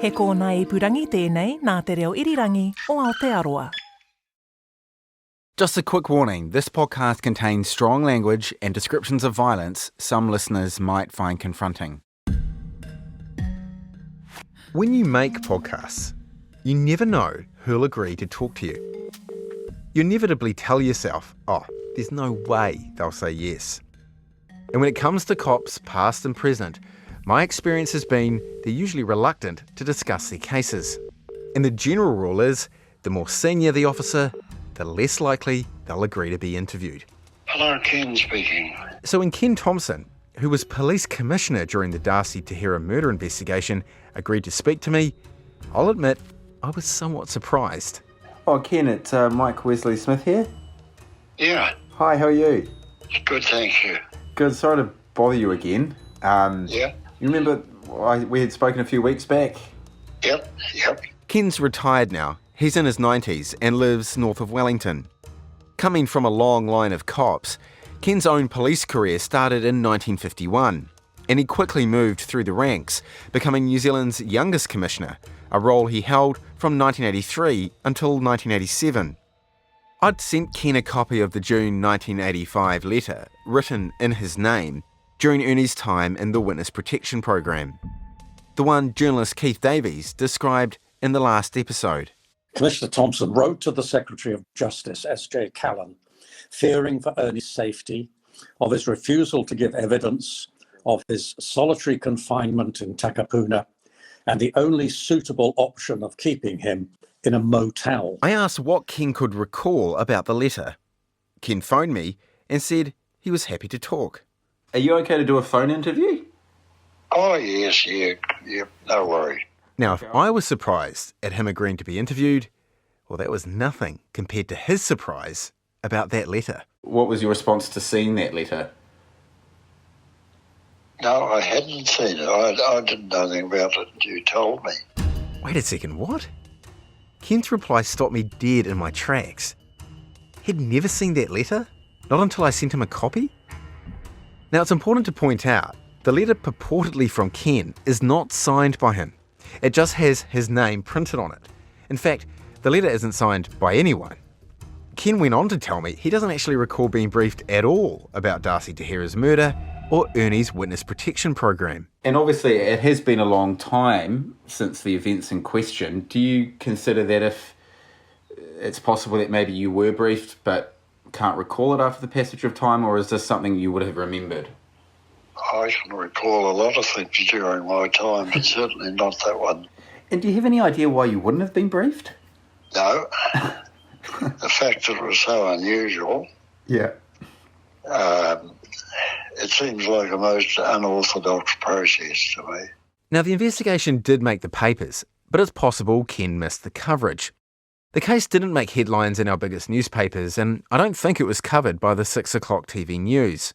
He kōna ipurangi tēnei nā te reo irirangi o Aotearoa. Just a quick warning, this podcast contains strong language and descriptions of violence some listeners might find confronting. When you make podcasts, you never know who'll agree to talk to you. You inevitably tell yourself, there's no way they'll say yes. And when it comes to cops, past and present, my experience has been they're usually reluctant to discuss their cases. And the general rule is, the more senior the officer, the less likely they'll agree to be interviewed. Hello, Ken speaking. So when Ken Thompson, who was police commissioner during the Darcy to Hira murder investigation, agreed to speak to me, I'll admit I was somewhat surprised. Oh, Ken, it's Mike Wesley-Smith here. Yeah, Hi, how are you? good, thank you. Good, sorry to bother you again. Yeah, You remember we had spoken a few weeks back? yep. Ken's retired now. He's in his 90s and lives north of Wellington. Coming from a long line of cops, Ken's own police career started in 1951, and he quickly moved through the ranks, becoming New Zealand's youngest commissioner, a role he held from 1983 until 1987. I'd sent Ken a copy of the June 1985 letter, written in his name, during Ernie's time in the Witness Protection Program. The one journalist Keith Davies described in the last episode. Commissioner Thompson wrote to the Secretary of Justice, S.J. Callan, fearing for Ernie's safety, of his refusal to give evidence, of his solitary confinement in Takapuna, and the only suitable option of keeping him in a motel. I asked what Ken could recall about the letter. Ken phoned me and said he was happy to talk. Are you okay to do a phone interview? Oh, yes, yeah, no worry. Now, if I was surprised at him agreeing to be interviewed, well, that was nothing compared to his surprise about that letter. What was your response to seeing that letter? No, I hadn't seen it. I didn't know anything about it. You told me. Wait a second, what? Ken's reply stopped me dead in my tracks. He'd never seen that letter? Not until I sent him a copy? Now, it's important to point out, the letter purportedly from Ken is not signed by him. It just has his name printed on it. In fact, the letter isn't signed by anyone. Ken went on to tell me he doesn't actually recall being briefed at all about Darcy to Hira's murder or Ernie's Witness Protection Program. And obviously it has been a long time since the events in question. Do you consider that if it's possible that maybe you were briefed but can't recall it after the passage of time, or is this something you would have remembered? I can recall a lot of things during my time, but certainly not that one. And do you have any idea why you wouldn't have been briefed? No. The fact that it was so unusual, Yeah. it seems like a most unorthodox process to me. Now, the investigation did make the papers, but it's possible Ken missed the coverage. The case didn't make headlines in our biggest newspapers, and I don't think it was covered by the 6 o'clock TV news.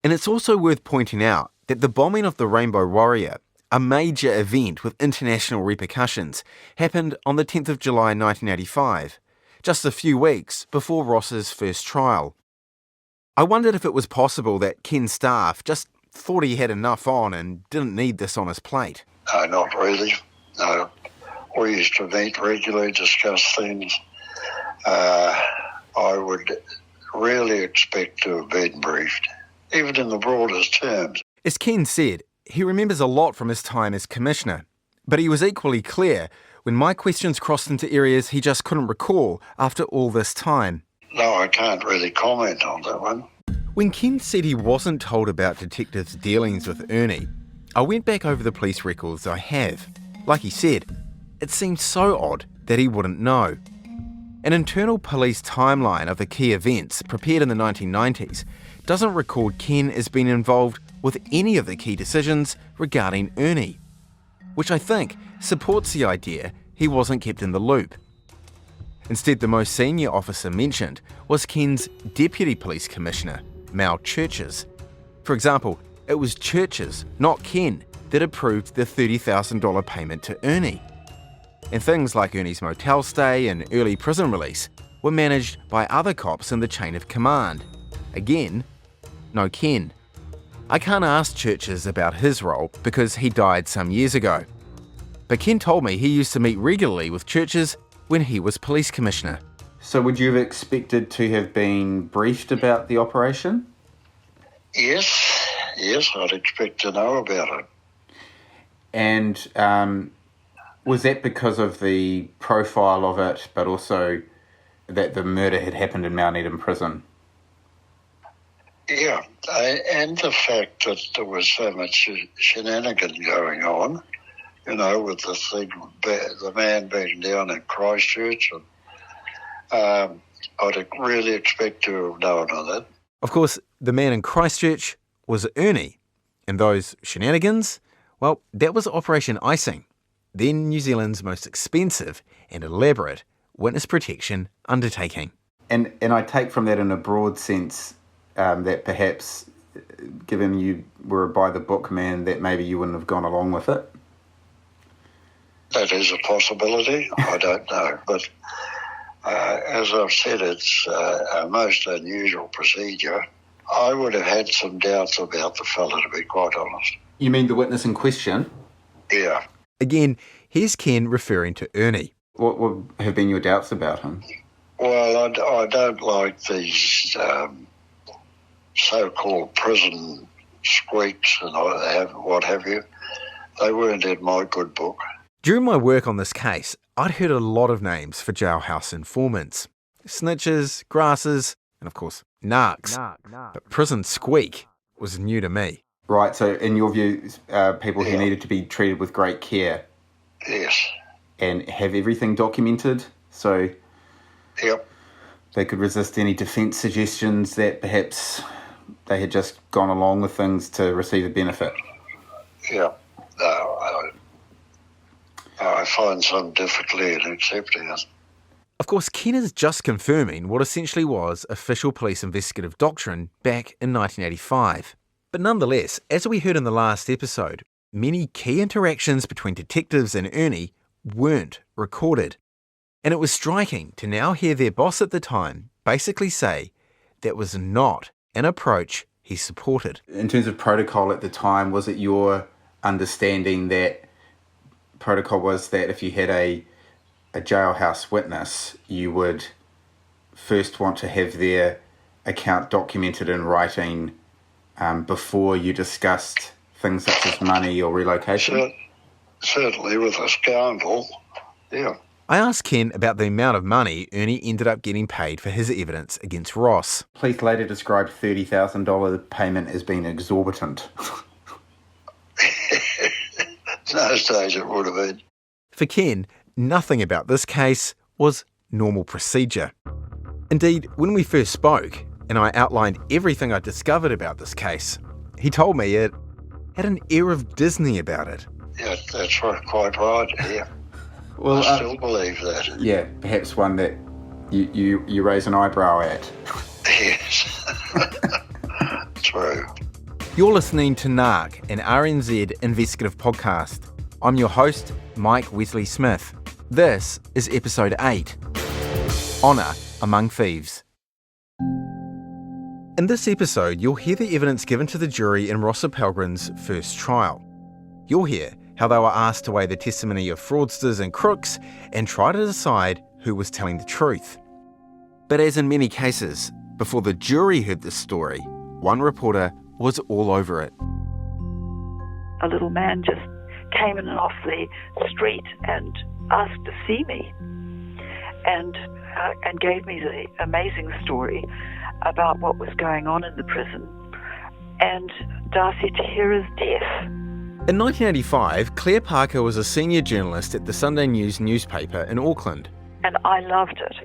And it's also worth pointing out that the bombing of the Rainbow Warrior, a major event with international repercussions, happened on the 10th of July 1985, just a few weeks before Ross's first trial. I wondered if it was possible that Ken's staff just thought he had enough on and didn't need this on his plate. No, not really. No. We used to meet regularly, discuss things. I would really expect to have been briefed, even in the broadest terms. As Ken said, he remembers a lot from his time as commissioner, but he was equally clear when my questions crossed into areas he just couldn't recall after all this time. No, I can't really comment on that one. When Ken said he wasn't told about detectives' dealings with Ernie, I went back over the police records I have. Like he said, it seemed so odd that he wouldn't know. An internal police timeline of the key events prepared in the 1990s doesn't record Ken as being involved with any of the key decisions regarding Ernie, which I think supports the idea he wasn't kept in the loop. Instead, the most senior officer mentioned was Ken's Deputy Police Commissioner, Mal Churches. For example, it was Churches, not Ken, that approved the $30,000 payment to Ernie. And things like Ernie's motel stay and early prison release were managed by other cops in the chain of command. Again, no Ken. I can't ask Churches about his role because he died some years ago. but Ken told me he used to meet regularly with churches when he was police commissioner. So would you have expected to have been briefed about the operation? Yes, I'd expect to know about it. And was that because of the profile of it, but also that the murder had happened in Mount Eden prison? Yeah, and the fact that there was so much shenanigan going on, with the man being down in Christchurch, and I'd really expect to have known of that. Of course, the man in Christchurch was Ernie, and those shenanigans, well, that was Operation Icing, then New Zealand's most expensive and elaborate witness protection undertaking. And I take from that in a broad sense that perhaps, given you were a by-the-book man, that maybe you wouldn't have gone along with it? That is a possibility. I don't know. But as I've said, it's a most unusual procedure. I would have had some doubts about the fella, to be quite honest. You mean the witness in question? Yeah. Again, here's Ken referring to Ernie. What would have been your doubts about him? Well, I don't like these so-called prison squeaks and what have you. They weren't in my good book. During my work on this case, I'd heard a lot of names for jailhouse informants. Snitches, grasses, and of course, narks. But prison squeak was new to me. Right, so in your view, people who needed to be treated with great care. Yes. And have everything documented, so Yep. they could resist any defence suggestions that perhaps they had just gone along with things to receive a benefit. Yeah. I find some difficulty in accepting it. Of course, Ken is just confirming what essentially was official police investigative doctrine back in 1985. But nonetheless, as we heard in the last episode, many key interactions between detectives and Ernie weren't recorded. And it was striking to now hear their boss at the time basically say that was not an approach he supported. In terms of protocol at the time, was it your understanding that protocol was that if you had a jailhouse witness, you would first want to have their account documented in writing before you discussed things such as money or relocation? Certainly with a scoundrel, yeah. I asked Ken about the amount of money Ernie ended up getting paid for his evidence against Ross. Police later described $30,000 payment as being exorbitant. No stage it would have been. For Ken, nothing about this case was normal procedure. Indeed, when we first spoke, and I outlined everything I discovered about this case, he told me it had an air of Disney about it. Yeah, that's right, quite right, yeah. Well, I still believe that. Yeah, perhaps one that you raise an eyebrow at. Yes. True. You're listening to Nark, an RNZ investigative podcast. I'm your host, Mike Wesley-Smith. This is episode 8, Honour Among Thieves. In this episode, you'll hear the evidence given to the jury in Ross Appelgren's first trial. You'll hear how they were asked to weigh the testimony of fraudsters and crooks and try to decide who was telling the truth. But as in many cases, before the jury heard this story, one reporter was all over it. A little man just came in off the street and asked to see me and gave me the amazing story about what was going on in the prison and Darcy to Hira's death. In 1985, Claire Parker was a senior journalist at the Sunday News newspaper in Auckland. And I loved it.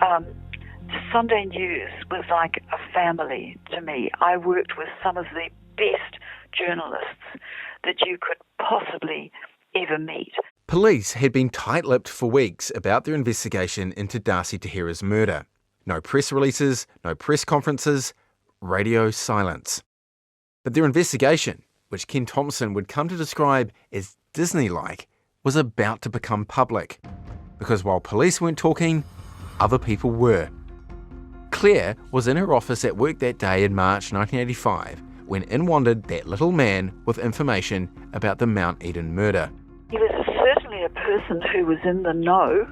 The Sunday News was like a family to me. I worked with some of the best journalists that you could possibly ever meet. Police had been tight-lipped for weeks about their investigation into Darcy Tahira's murder. No press releases, no press conferences, radio silence. But their investigation, which Ken Thompson would come to describe as Disney-like, was about to become public. Because while police weren't talking, other people were. Claire was in her office at work that day in March 1985 when in wandered that little man with information about the Mount Eden murder. He was a certainly a person who was in the know.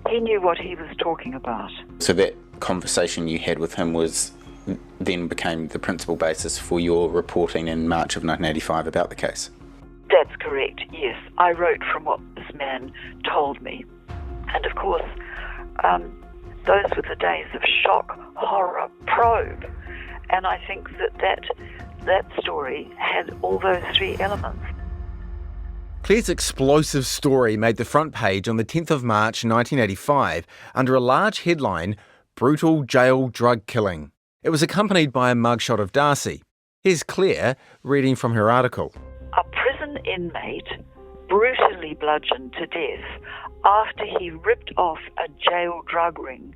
He knew what he was talking about. So that conversation you had with him then became the principal basis for your reporting in March of 1985 about the case? That's correct, yes. I wrote from what this man told me. And of course, those were the days of shock, horror, probe. And I think that story had all those three elements. Claire's explosive story made the front page on the 10th of March 1985 under a large headline, Brutal Jail Drug Killing. It was accompanied by a mugshot of Darcy. Here's Claire reading from her article. A prison inmate brutally bludgeoned to death after he ripped off a jail drug ring,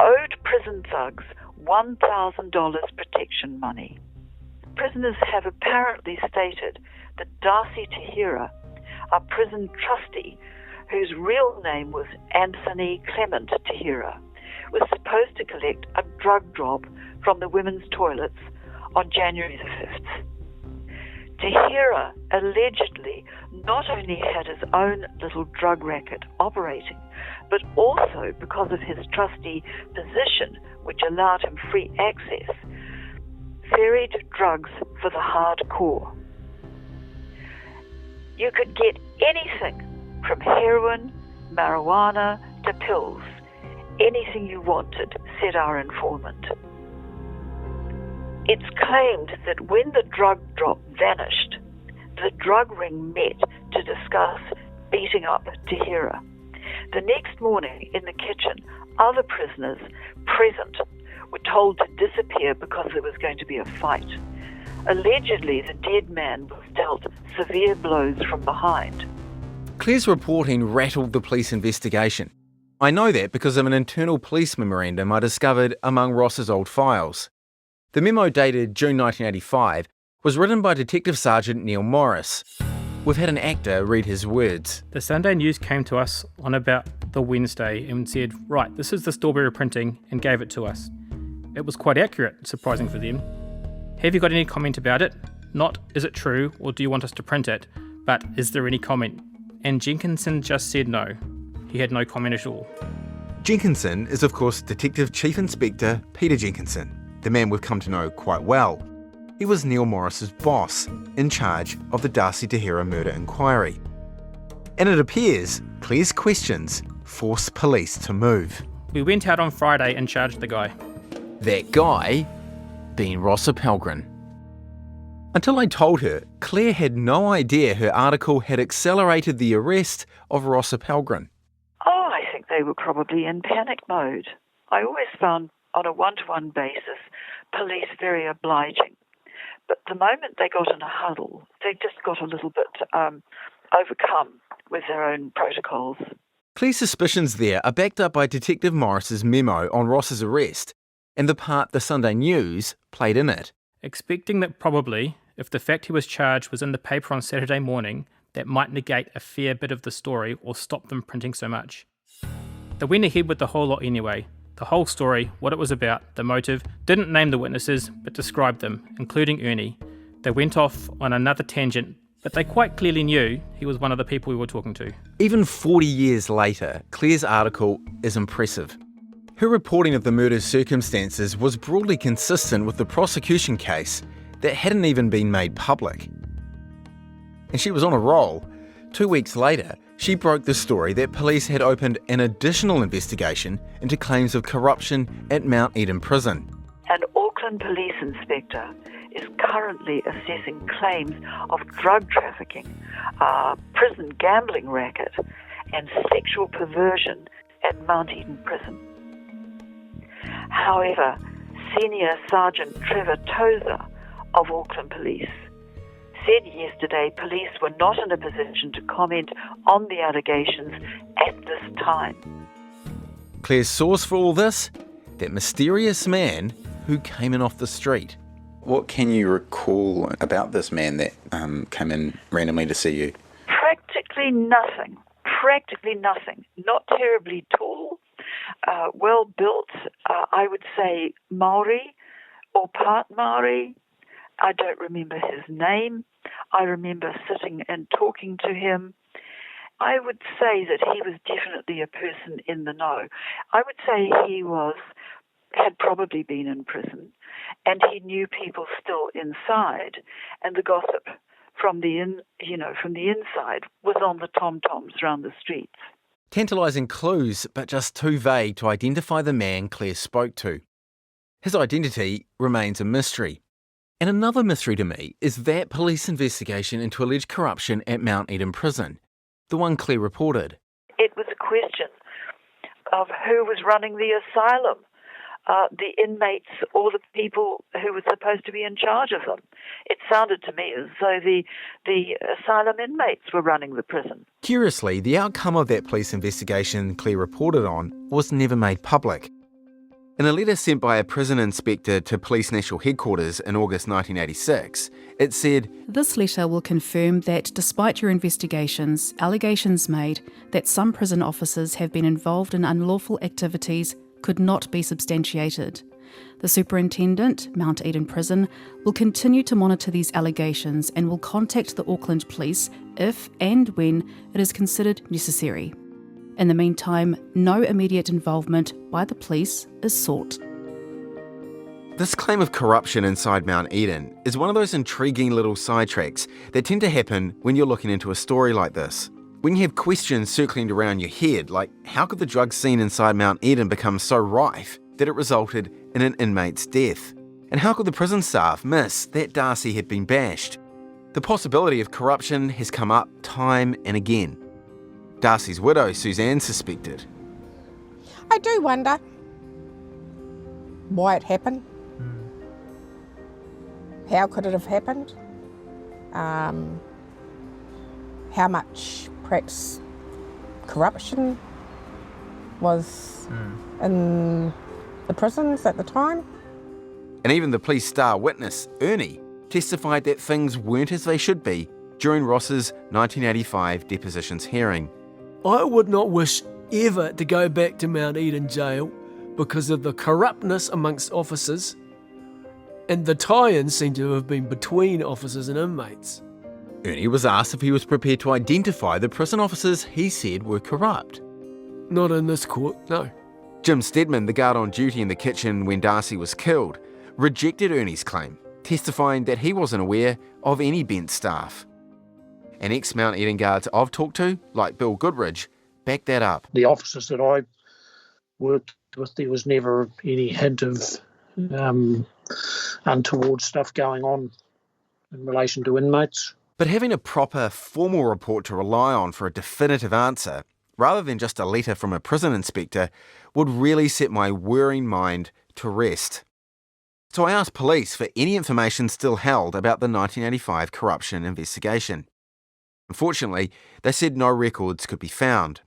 owed prison thugs $1,000 protection money. Prisoners have apparently stated that Darcy Hira, a prison trustee whose real name was Anthony Clement Hira, was supposed to collect a drug drop from the women's toilets on January the 5th. Hira allegedly not only had his own little drug racket operating, but also because of his trustee position, which allowed him free access, ferried drugs for the hardcore. You could get anything from heroin, marijuana to pills, anything you wanted, said our informant. It's claimed that when the drug drop vanished, the drug ring met to discuss beating up Hira. The next morning in the kitchen, other prisoners present were told to disappear because there was going to be a fight. Allegedly, the dead man was dealt severe blows from behind. Claire's reporting rattled the police investigation. I know that because of an internal police memorandum I discovered among Ross's old files. The memo, dated June 1985, was written by Detective Sergeant Neil Morris. We've had an actor read his words. The Sunday News came to us on about the Wednesday and said, right, this is the Strawberry printing, and gave it to us. It was quite accurate, surprising for them. Have you got any comment about it? Not, is it true, or do you want us to print it, but is there any comment? And Jenkinson just said no. He had no comment at all. Jenkinson is, of course, Detective Chief Inspector Peter Jenkinson, the man we've come to know quite well. He was Neil Morris's boss, in charge of the Darcy Hira murder inquiry. And it appears Claire's questions forced police to move. We went out on Friday and charged the guy. That guy being Ross Appelgren. Until I told her, Claire had no idea her article had accelerated the arrest of Ross Appelgren. Oh, I think they were probably in panic mode. I always found, on a one-to-one basis, police very obliging. But the moment they got in a huddle, they just got a little bit overcome with their own protocols. Claire's suspicions there are backed up by Detective Morris's memo on Ross's arrest and the part the Sunday News played in it. Expecting that probably, if the fact he was charged was in the paper on Saturday morning, that might negate a fair bit of the story or stop them printing so much. They went ahead with the whole lot anyway. The whole story, what it was about, the motive, didn't name the witnesses, but described them, including Ernie. They went off on another tangent, but they quite clearly knew he was one of the people we were talking to. Even 40 years later, Claire's article is impressive. Her reporting of the murder's circumstances was broadly consistent with the prosecution case that hadn't even been made public. And she was on a roll. 2 weeks later, she broke the story that police had opened an additional investigation into claims of corruption at Mount Eden Prison. An Auckland police inspector is currently assessing claims of drug trafficking, prison gambling racket, and sexual perversion at Mount Eden Prison. However, Senior Sergeant Trevor Tozer of Auckland Police said yesterday police were not in a position to comment on the allegations at this time. Claire's source for all this? That mysterious man who came in off the street. What can you recall about this man that came in randomly to see you? Practically nothing. Not terribly tall, well built, I would say Maori or part Maori. I don't remember his name. I remember sitting and talking to him. I would say that he was definitely a person in the know. I would say he had probably been in prison, and he knew people still inside, and the gossip from the inside was on the tom-toms around the streets. Tantalising clues, but just too vague to identify the man Claire spoke to. His identity remains a mystery. And another mystery to me is that police investigation into alleged corruption at Mount Eden Prison, the one Claire reported. It was a question of who was running the asylum, the inmates or the people who were supposed to be in charge of them. It sounded to me as though the asylum inmates were running the prison. Curiously, the outcome of that police investigation Claire reported on was never made public. In a letter sent by a prison inspector to Police National Headquarters in August 1986, it said, "This letter will confirm that despite your investigations, allegations made that some prison officers have been involved in unlawful activities could not be substantiated. The Superintendent, Mount Eden Prison, will continue to monitor these allegations and will contact the Auckland Police if and when it is considered necessary. In the meantime, no immediate involvement by the police is sought." This claim of corruption inside Mount Eden is one of those intriguing little sidetracks that tend to happen when you're looking into a story like this. When you have questions circling around your head, like how could the drug scene inside Mount Eden become so rife that it resulted in an inmate's death? And how could the prison staff miss that Darcy had been bashed? The possibility of corruption has come up time and again. Darcy's widow, Suzanne, suspected. I do wonder why it happened. How could it have happened? How much, perhaps, corruption was in the prisons at the time? And even the police star witness, Ernie, testified that things weren't as they should be during Ross's 1985 depositions hearing. I would not wish ever to go back to Mount Eden Jail because of the corruptness amongst officers, and the tie-ins seem to have been between officers and inmates. Ernie was asked if he was prepared to identify the prison officers he said were corrupt. Not in this court, no. Jim Stedman, the guard on duty in the kitchen when Darcy was killed, rejected Ernie's claim, testifying that he wasn't aware of any bent staff. And ex-Mount Eden guards I've talked to, like Bill Goodridge, backed that up. The officers that I worked with, there was never any hint of untoward stuff going on in relation to inmates. But having a proper, formal report to rely on for a definitive answer, rather than just a letter from a prison inspector, would really set my worrying mind to rest. So I asked police for any information still held about the 1985 corruption investigation. Unfortunately, they said no records could be found.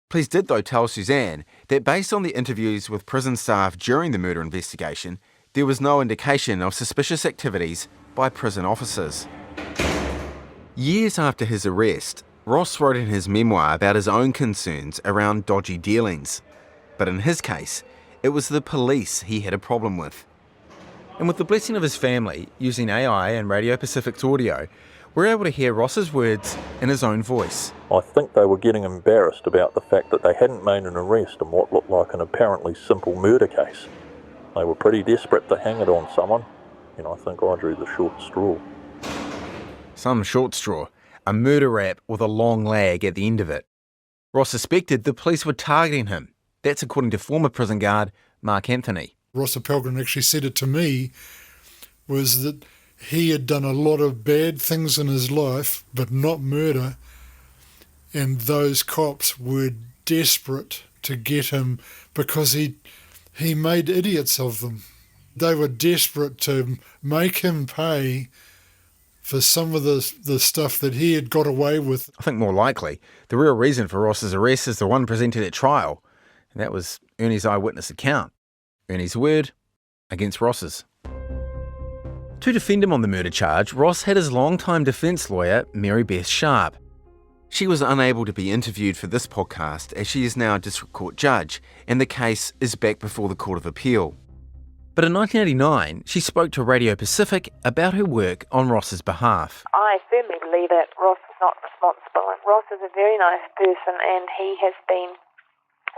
Police did, though, tell Suzanne that based on the interviews with prison staff during the murder investigation, there was no indication of suspicious activities by prison officers. Years after his arrest, Ross wrote in his memoir about his own concerns around dodgy dealings. But in his case, it was the police he had a problem with. And with the blessing of his family, using AI and Radio Pacific's audio, we're able to hear Ross's words in his own voice. I think they were getting embarrassed about the fact that they hadn't made an arrest in what looked like an apparently simple murder case. They were pretty desperate to hang it on someone, and I think I drew the short straw. Some short straw, a murder rap with a long lag at the end of it. Ross suspected the police were targeting him. That's according to former prison guard Mark Anthony. Ross Appelgren actually said it to me, was that he had done a lot of bad things in his life, but not murder, and those cops were desperate to get him because he made idiots of them. They were desperate to make him pay for some of the stuff that he had got away with. I think more likely, the real reason for Ross's arrest is the one presented at trial, and that was Ernie's eyewitness account. Ernie's word against Ross's. To defend him on the murder charge, Ross had his longtime defence lawyer, Mary Beth Sharp. She was unable to be interviewed for this podcast as she is now a district court judge, and the case is back before the Court of Appeal. But in 1989, she spoke to Radio Pacific about her work on Ross's behalf. I firmly believe that Ross is not responsible, and Ross is a very nice person, and he has been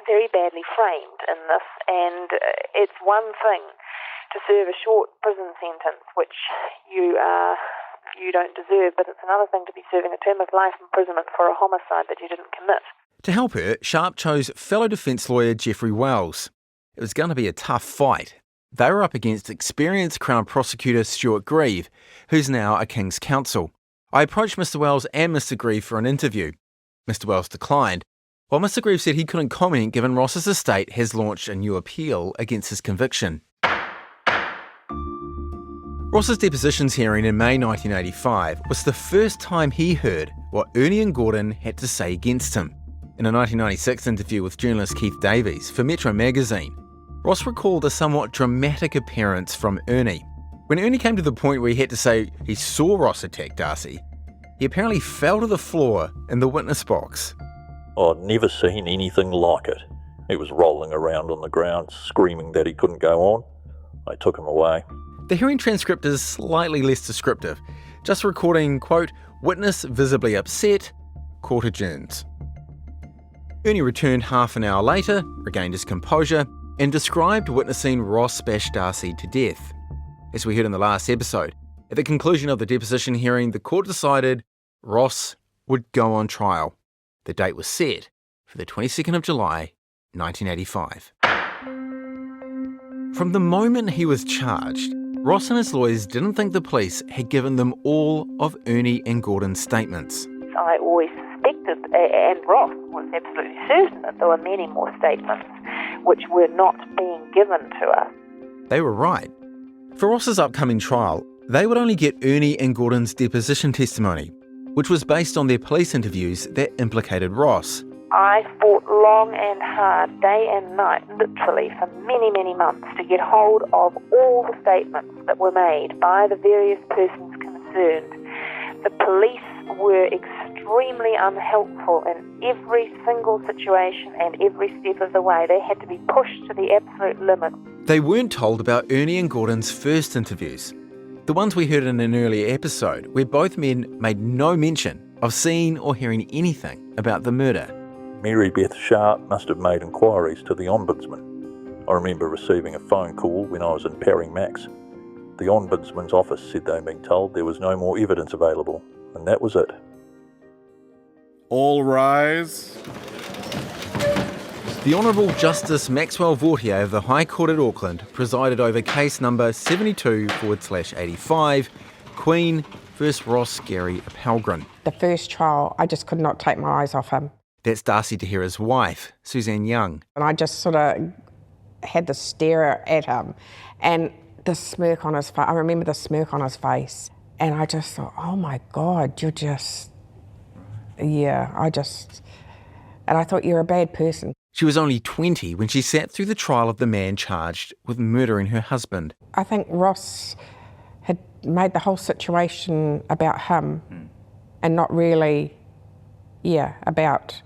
very badly framed in this, and it's one thing to serve a short prison sentence, which you don't deserve, but it's another thing to be serving a term of life imprisonment for a homicide that you didn't commit. To help her, Sharp chose fellow defence lawyer Geoffrey Wells. It was going to be a tough fight. They were up against experienced Crown Prosecutor Stuart Grieve, who's now a King's Counsel. I approached Mr Wells and Mr Grieve for an interview. Mr Wells declined, while Mr Grieve said he couldn't comment given Ross's estate has launched a new appeal against his conviction. Ross's depositions hearing in May 1985 was the first time he heard what Ernie and Gordon had to say against him. In a 1996 interview with journalist Keith Davies for Metro magazine, Ross recalled a somewhat dramatic appearance from Ernie. When Ernie came to the point where he had to say he saw Ross attack Darcy, he apparently fell to the floor in the witness box. I'd never seen anything like it. He was rolling around on the ground, screaming that he couldn't go on. I took him away. The hearing transcript is slightly less descriptive, just recording, quote, witness visibly upset, court adjourns. Ernie returned half an hour later, regained his composure, and described witnessing Ross bash Darcy to death. As we heard in the last episode, at the conclusion of the deposition hearing, the court decided Ross would go on trial. The date was set for the 22nd of July, 1985. From the moment he was charged, Ross and his lawyers didn't think the police had given them all of Ernie and Gordon's statements. I always suspected, and Ross was absolutely certain, that there were many more statements which were not being given to us. They were right. For Ross's upcoming trial, they would only get Ernie and Gordon's deposition testimony, which was based on their police interviews that implicated Ross. I fought long and hard, day and night, literally for many, many months, to get hold of all the statements that were made by the various persons concerned. The police were extremely unhelpful in every single situation and every step of the way. They had to be pushed to the absolute limit. They weren't told about Ernie and Gordon's first interviews, the ones we heard in an earlier episode, where both men made no mention of seeing or hearing anything about the murder. Mary Beth Sharp must have made inquiries to the Ombudsman. I remember receiving a phone call when I was in Parry Max. The Ombudsman's office said they'd been told there was no more evidence available, and that was it. All rise. The Honourable Justice Maxwell Vautier of the High Court at Auckland presided over case number 72/85, Queen v Ross Appelgren. The first trial, I just could not take my eyes off him. That's Darcy to Hira's wife, Suzanne Young. And I just sort of had the stare at him and the smirk on his face. I remember the smirk on his face. And I just thought, oh my God, you're just, and I thought, you're a bad person. She was only 20 when she sat through the trial of the man charged with murdering her husband. I think Ross had made the whole situation about him and not really, about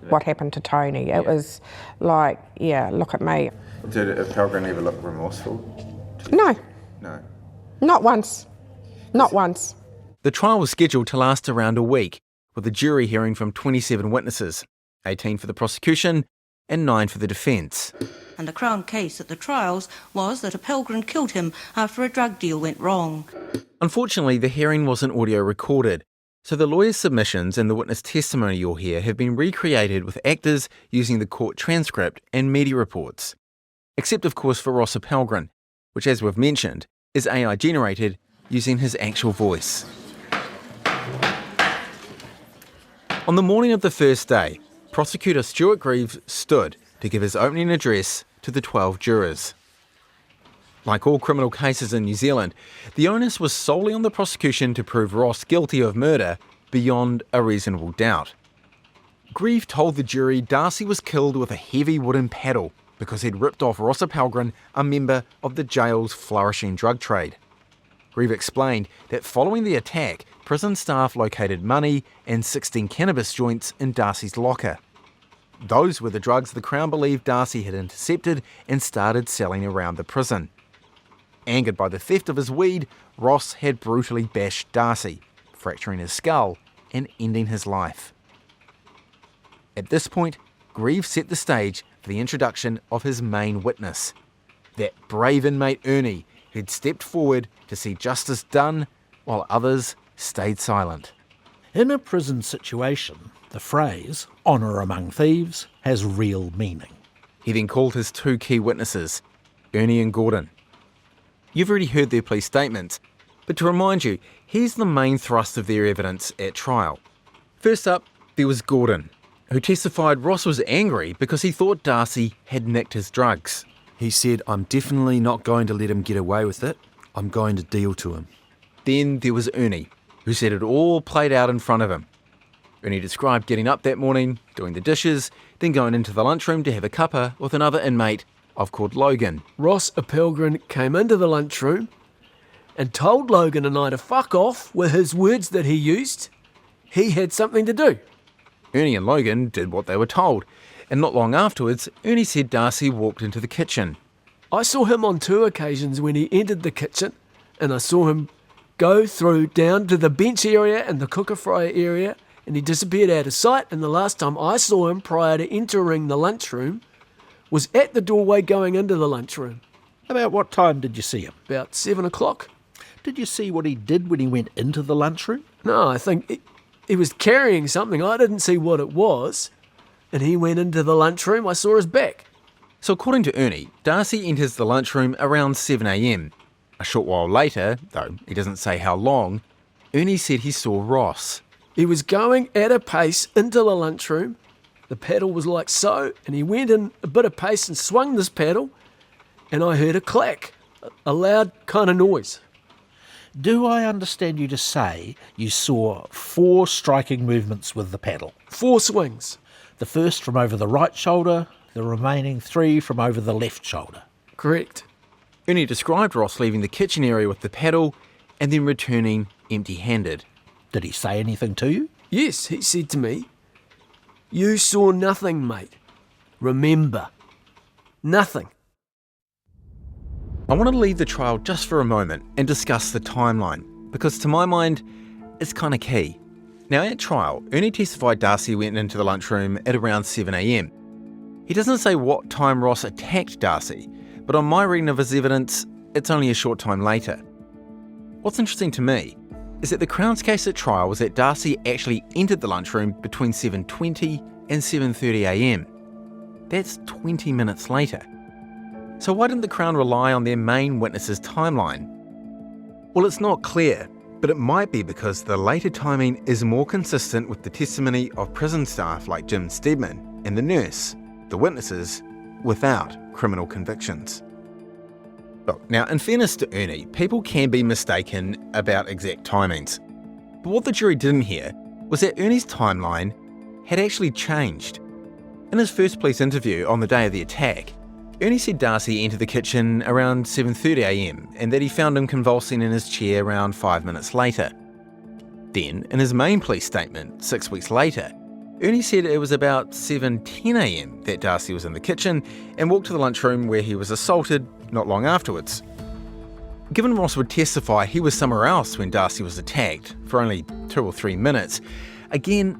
what happened to Tony. It was like, look at me. Did Appelgren ever look remorseful? No. No. Not once. Not once. The trial was scheduled to last around a week, with a jury hearing from 27 witnesses, 18 for the prosecution and 9 for the defence. And the Crown case at the trials was that Appelgren killed him after a drug deal went wrong. Unfortunately, the hearing wasn't audio recorded, so the lawyers' submissions and the witness testimony you'll hear have been recreated with actors using the court transcript and media reports. Except, of course, for Ross Appelgren, which, as we've mentioned, is AI generated using his actual voice. On the morning of the first day, Prosecutor Stuart Grieve stood to give his opening address to the 12 jurors. Like all criminal cases in New Zealand, the onus was solely on the prosecution to prove Ross guilty of murder beyond a reasonable doubt. Grieve told the jury Darcy was killed with a heavy wooden paddle because he'd ripped off Ross Appelgren, a member of the jail's flourishing drug trade. Grieve explained that following the attack, prison staff located money and 16 cannabis joints in Darcy's locker. Those were the drugs the Crown believed Darcy had intercepted and started selling around the prison. Angered by the theft of his weed, Ross had brutally bashed Darcy, fracturing his skull and ending his life. At this point, Grieve set the stage for the introduction of his main witness, that brave inmate Ernie who'd stepped forward to see justice done while others stayed silent. In a prison situation, the phrase, honour among thieves, has real meaning. He then called his two key witnesses, Ernie and Gordon. You've already heard their police statements, but to remind you, here's the main thrust of their evidence at trial. First up, there was Gordon, who testified Ross was angry because he thought Darcy had nicked his drugs. He said, "I'm definitely not going to let him get away with it. I'm going to deal to him." Then there was Ernie, who said it all played out in front of him. Ernie described getting up that morning, doing the dishes, then going into the lunchroom to have a cuppa with another inmate I've called Logan. Ross Appelgren came into the lunchroom and told Logan and I to fuck off were his words that he used. He had something to do. Ernie and Logan did what they were told, and not long afterwards, Ernie said Darcy walked into the kitchen. I saw him on 2 occasions when he entered the kitchen, and I saw him go through down to the bench area and the cooker-fryer area, and he disappeared out of sight, and the last time I saw him prior to entering the lunchroom was at the doorway going into the lunchroom. About what time did you see him? About 7 o'clock. Did you see what he did when he went into the lunchroom? No, I think he was carrying something. I didn't see what it was. And he went into the lunchroom. I saw his back. So according to Ernie, Darcy enters the lunchroom around 7 a.m. A short while later, though he doesn't say how long, Ernie said he saw Ross. He was going at a pace into the lunchroom. The paddle was like so, and he went in a bit of pace and swung this paddle, and I heard a clack, a loud kind of noise. Do I understand you to say you saw 4 striking movements with the paddle? 4 swings. The first from over the right shoulder, the remaining 3 from over the left shoulder. Correct. Ernie described Ross leaving the kitchen area with the paddle and then returning empty-handed. Did he say anything to you? Yes, he said to me, "You saw nothing, mate. Remember, nothing." I want to leave the trial just for a moment and discuss the timeline, because to my mind, it's kind of key. Now at trial, Ernie testified Darcy went into the lunchroom at around 7 a.m. He doesn't say what time Ross attacked Darcy, but on my reading of his evidence, it's only a short time later. What's interesting to me is that the Crown's case at trial was that Darcy actually entered the lunchroom between 7:20 and 7:30 a.m. That's 20 minutes later. So why didn't the Crown rely on their main witness's timeline? Well, it's not clear, but it might be because the later timing is more consistent with the testimony of prison staff like Jim Stedman and the nurse, the witnesses, without criminal convictions. Look, now in fairness to Ernie, people can be mistaken about exact timings. But what the jury didn't hear was that Ernie's timeline had actually changed. In his first police interview on the day of the attack, Ernie said Darcy entered the kitchen around 7:30 a.m. and that he found him convulsing in his chair around 5 minutes later. Then, in his main police statement 6 weeks later, Ernie said it was about 7:10 a.m. that Darcy was in the kitchen and walked to the lunchroom where he was assaulted not long afterwards. Given Ross would testify he was somewhere else when Darcy was attacked for only 2 or 3 minutes, again,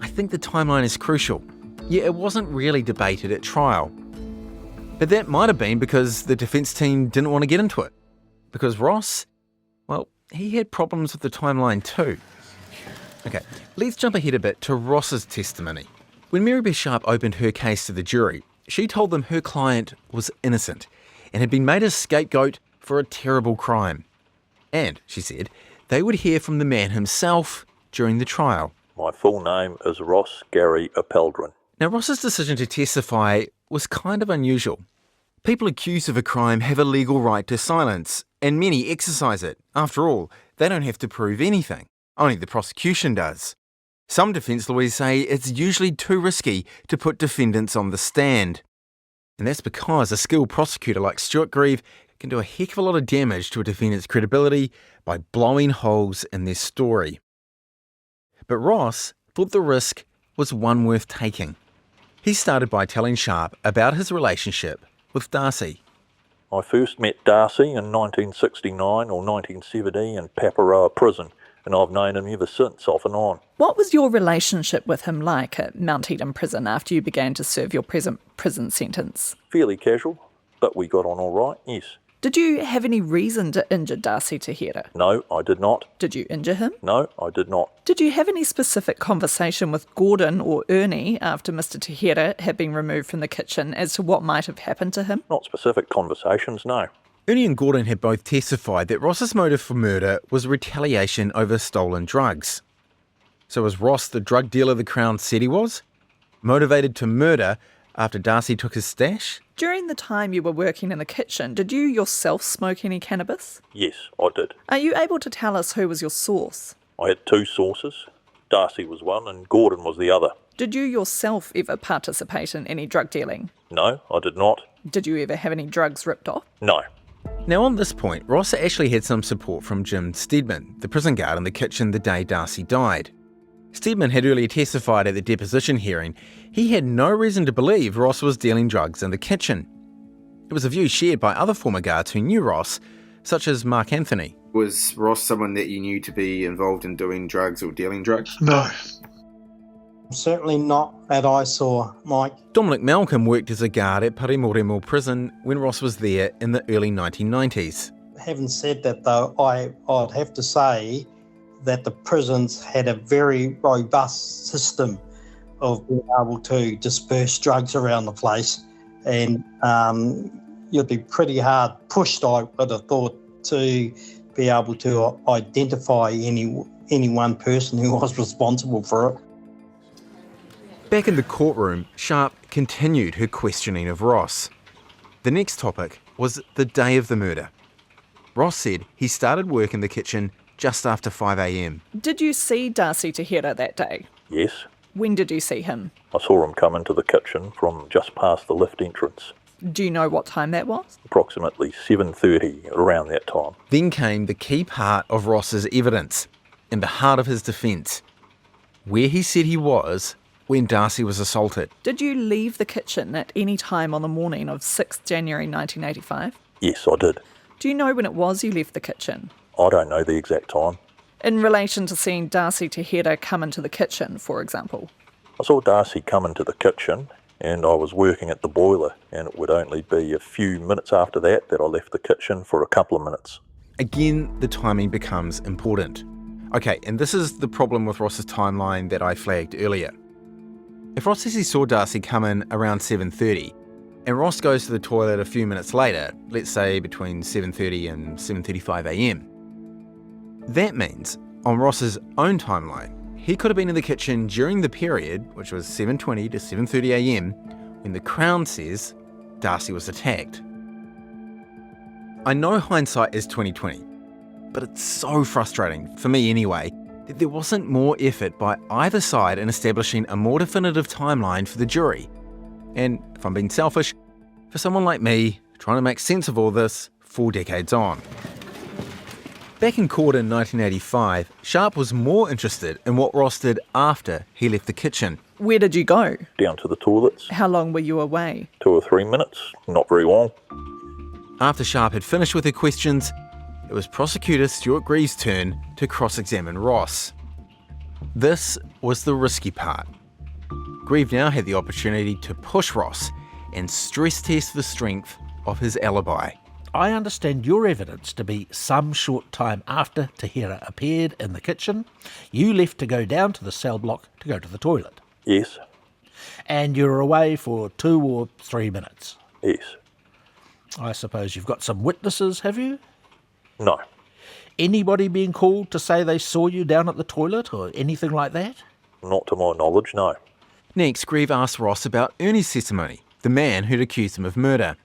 I think the timeline is crucial. Yeah, it wasn't really debated at trial. But that might have been because the defence team didn't want to get into it. Because Ross, well, he had problems with the timeline too. Okay, let's jump ahead a bit to Ross's testimony. When Mary Beth Sharp opened her case to the jury, she told them her client was innocent and had been made a scapegoat for a terrible crime. And, she said, they would hear from the man himself during the trial. My full name is Ross Gary Appelgren. Now, Ross's decision to testify was kind of unusual. People accused of a crime have a legal right to silence, and many exercise it. After all, they don't have to prove anything. Only the prosecution does. Some defence lawyers say it's usually too risky to put defendants on the stand. And that's because a skilled prosecutor like Stuart Grieve can do a heck of a lot of damage to a defendant's credibility by blowing holes in their story. But Ross thought the risk was one worth taking. He started by telling Sharp about his relationship with Darcy. I first met Darcy in 1969 or 1970 in Paparoa Prison and I've known him ever since, off and on. What was your relationship with him like at Mount Eden Prison after you began to serve your prison sentence? Fairly casual, but we got on all right, yes. Did you have any reason to injure Darcy Te Hira? No, I did not. Did you injure him? No, I did not. Did you have any specific conversation with Gordon or Ernie after Mr. Te Hira had been removed from the kitchen as to what might have happened to him? Not specific conversations, no. Ernie and Gordon had both testified that Ross's motive for murder was retaliation over stolen drugs. So was Ross the drug dealer the Crown said he was? Motivated to murder after Darcy took his stash? During the time you were working in the kitchen, did you yourself smoke any cannabis? Yes, I did. Are you able to tell us who was your source? I had two sources. Darcy was one and Gordon was the other. Did you yourself ever participate in any drug dealing? No, I did not. Did you ever have any drugs ripped off? No. Now on this point, Ross actually had some support from Jim Steadman, the prison guard in the kitchen the day Darcy died. Steadman had earlier testified at the deposition hearing he had no reason to believe Ross was dealing drugs in the kitchen. It was a view shared by other former guards who knew Ross, such as Mark Anthony. Was Ross someone that you knew to be involved in doing drugs or dealing drugs? No. Certainly not that I saw, Mike. Dominic Malcolm worked as a guard at Parimoremo Prison when Ross was there in the early 1990s. Having said that, though, I'd have to say that the prisons had a very robust system of being able to disperse drugs around the place, and you'd be pretty hard pushed, I would have thought, to be able to identify any one person who was responsible for it. Back in the courtroom, Sharp continued her questioning of Ross. The next topic was the day of the murder. Ross said he started work in the kitchen just after 5 a.m. Did you see Darcy Te Hira that day? Yes. When did you see him? I saw him come into the kitchen from just past the lift entrance. Do you know what time that was? Approximately 7:30, around that time. Then came the key part of Ross's evidence, and the heart of his defence, where he said he was when Darcy was assaulted. Did you leave the kitchen at any time on the morning of 6th January 1985? Yes, I did. Do you know when it was you left the kitchen? I don't know the exact time. In relation to seeing Darcy Te Hira come into the kitchen, for example? I saw Darcy come into the kitchen and I was working at the boiler, and it would only be a few minutes after that I left the kitchen for a couple of minutes. Again, the timing becomes important. Okay, and this is the problem with Ross's timeline that I flagged earlier. If Ross says he saw Darcy come in around 7:30, and Ross goes to the toilet a few minutes later, let's say between 7:30 and 7:35 a.m, that means, on Ross's own timeline, he could have been in the kitchen during the period, which was 7:20 to 7:30 a.m, when the Crown says Darcy was attacked. I know hindsight is 20/20, but it's so frustrating, for me anyway, that there wasn't more effort by either side in establishing a more definitive timeline for the jury. And, if I'm being selfish, for someone like me, trying to make sense of all this 4 decades on. Back in court in 1985, Sharp was more interested in what Ross did after he left the kitchen. Where did you go? Down to the toilets. How long were you away? 2 or 3 minutes, not very long. After Sharp had finished with her questions, it was prosecutor Stuart Greaves' turn to cross-examine Ross. This was the risky part. Greaves now had the opportunity to push Ross and stress test the strength of his alibi. I understand your evidence to be some short time after Te Hira appeared in the kitchen, you left to go down to the cell block to go to the toilet. Yes. And you were away for 2 or 3 minutes. Yes. I suppose you've got some witnesses, have you? No. Anybody being called to say they saw you down at the toilet or anything like that? Not to my knowledge, no. Next, Greaves asked Ross about Ernie's testimony, the man who'd accused him of murder.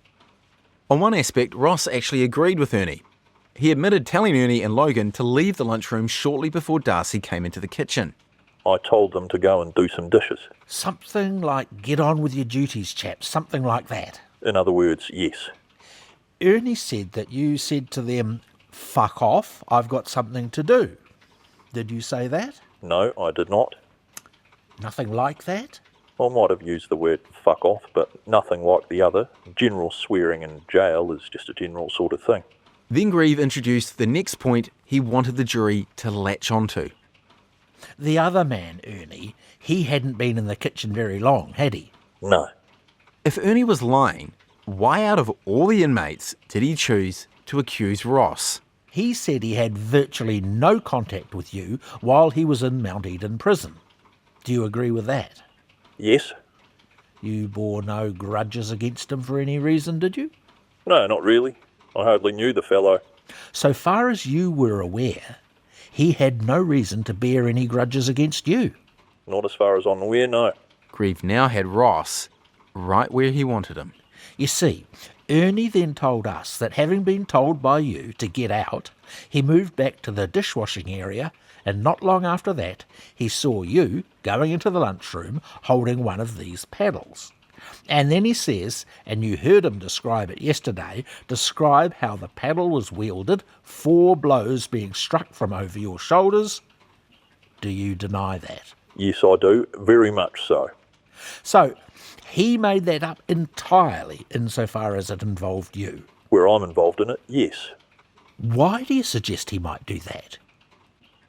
On one aspect, Ross actually agreed with Ernie. He admitted telling Ernie and Logan to leave the lunchroom shortly before Darcy came into the kitchen. I told them to go and do some dishes. Something like, get on with your duties, chaps, something like that. In other words, yes. Ernie said that you said to them, fuck off, I've got something to do. Did you say that? No, I did not. Nothing like that? I might have used the word fuck off, but nothing like the other. General swearing in jail is just a general sort of thing. Then Grieve introduced the next point he wanted the jury to latch onto. The other man, Ernie, he hadn't been in the kitchen very long, had he? No. If Ernie was lying, why out of all the inmates did he choose to accuse Ross? He said he had virtually no contact with you while he was in Mount Eden prison. Do you agree with that? Yes. You bore no grudges against him for any reason, did you? No, not really. I hardly knew the fellow. So far as you were aware, he had no reason to bear any grudges against you. Not as far as I'm aware, no. Grieve now had Ross right where he wanted him. You see, Ernie then told us that having been told by you to get out, he moved back to the dishwashing area, and not long after that, he saw you going into the lunchroom holding one of these paddles. And then he says, and you heard him describe it yesterday, describe how the paddle was wielded, 4 blows being struck from over your shoulders. Do you deny that? Yes, I do. Very much so. So, he made that up entirely insofar as it involved you. Where I'm involved in it, yes. Why do you suggest he might do that?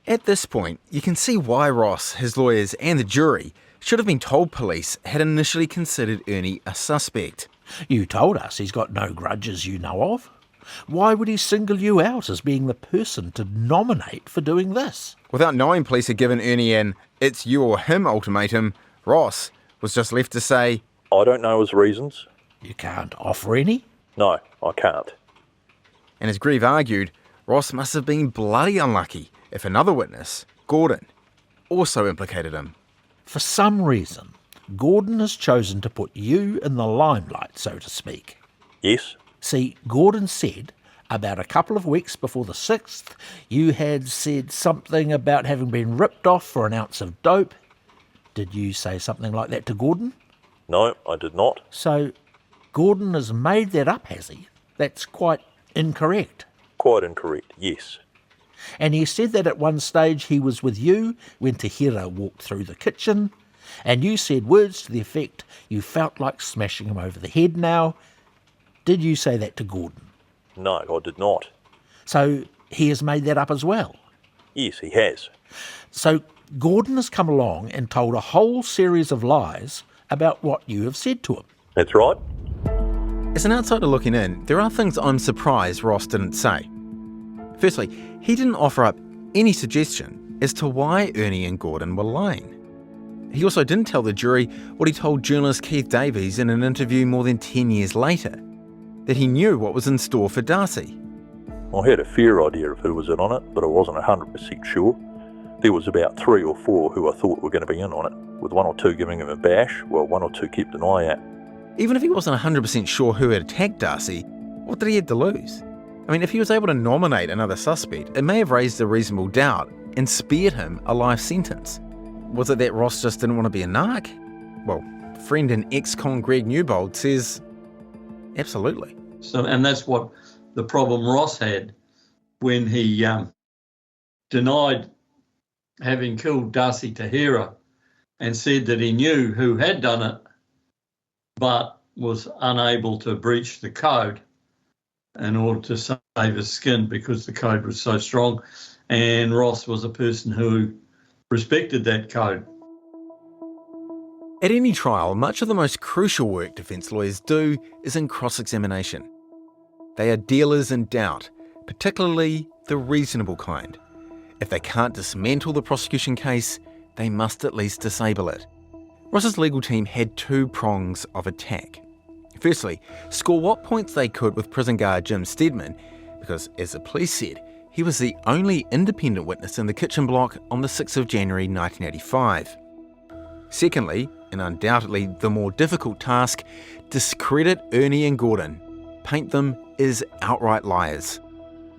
At this point, you can see why Ross, his lawyers and the jury should have been told police had initially considered Ernie a suspect. You told us he's got no grudges you know of. Why would he single you out as being the person to nominate for doing this? Without knowing police had given Ernie an "it's you or him" ultimatum, Ross was just left to say, I don't know his reasons. You can't offer any? No, I can't. And as Grieve argued, Ross must have been bloody unlucky if another witness, Gordon, also implicated him. For some reason, Gordon has chosen to put you in the limelight, so to speak. Yes. See, Gordon said about a couple of weeks before the 6th, you had said something about having been ripped off for an ounce of dope. Did you say something like that to Gordon? No, I did not. So, Gordon has made that up, has he? That's quite incorrect. Quite incorrect, yes. And he said that at one stage he was with you when Hira walked through the kitchen, and you said words to the effect you felt like smashing him over the head now. Did you say that to Gordon? No, I did not. So he has made that up as well? Yes, he has. So Gordon has come along and told a whole series of lies about what you have said to him. That's right. As an outsider looking in, there are things I'm surprised Ross didn't say. Firstly, he didn't offer up any suggestion as to why Ernie and Gordon were lying. He also didn't tell the jury what he told journalist Keith Davies in an interview more than 10 years later, that he knew what was in store for Darcy. I had a fair idea of who was in on it, but I wasn't 100% sure. There was about 3 or 4 who I thought were going to be in on it, with 1 or 2 giving him a bash, while 1 or 2 kept an eye out. Even if he wasn't 100% sure who had attacked Darcy, what did he have to lose? I mean, if he was able to nominate another suspect, it may have raised a reasonable doubt and spared him a life sentence. Was it that Ross just didn't want to be a narc? Well, friend and ex-con Greg Newbold says absolutely. So, and that's what the problem Ross had when he denied having killed Darcy to Hira and said that he knew who had done it, but was unable to breach the code in order to save his skin because the code was so strong. And Ross was a person who respected that code. At any trial, much of the most crucial work defence lawyers do is in cross-examination. They are dealers in doubt, particularly the reasonable kind. If they can't dismantle the prosecution case, they must at least disable it. Ross's legal team had 2 prongs of attack. Firstly, score what points they could with prison guard Jim Steadman, because as the police said, he was the only independent witness in the kitchen block on the 6th of January 1985. Secondly, and undoubtedly the more difficult task, discredit Ernie and Gordon, paint them as outright liars.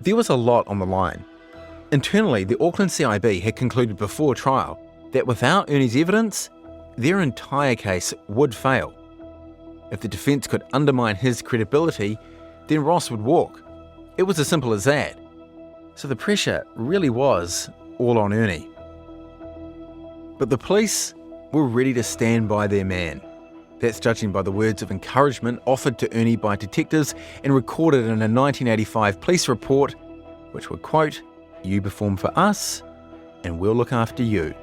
There was a lot on the line. Internally, the Auckland CIB had concluded before trial that without Ernie's evidence, their entire case would fail. If the defence could undermine his credibility, then Ross would walk. It was as simple as that. So the pressure really was all on Ernie. But the police were ready to stand by their man. That's judging by the words of encouragement offered to Ernie by detectives and recorded in a 1985 police report, which would quote, "You perform for us, and we'll look after you."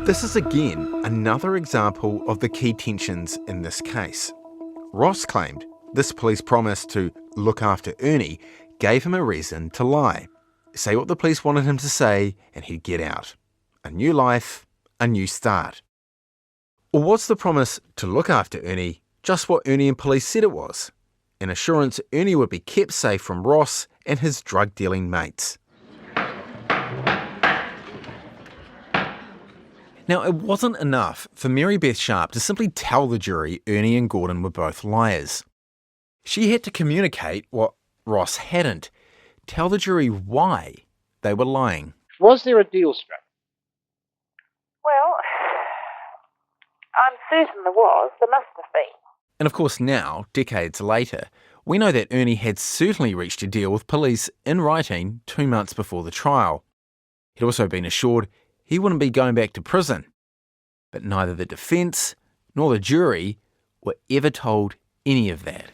This is again another example of the key tensions in this case. Ross claimed this police promise to look after Ernie gave him a reason to lie. Say what the police wanted him to say and he'd get out. A new life, a new start. Or was the promise to look after Ernie just what Ernie and police said it was? An assurance Ernie would be kept safe from Ross and his drug-dealing mates. Now, it wasn't enough for Mary Beth Sharp to simply tell the jury Ernie and Gordon were both liars. She had to communicate what Ross hadn't. Tell the jury why they were lying. Was there a deal struck? Well, I'm certain there was. There must have been. And of course now, decades later, we know that Ernie had certainly reached a deal with police in writing 2 months before the trial. He'd also been assured he wouldn't be going back to prison. But neither the defence nor the jury were ever told any of that.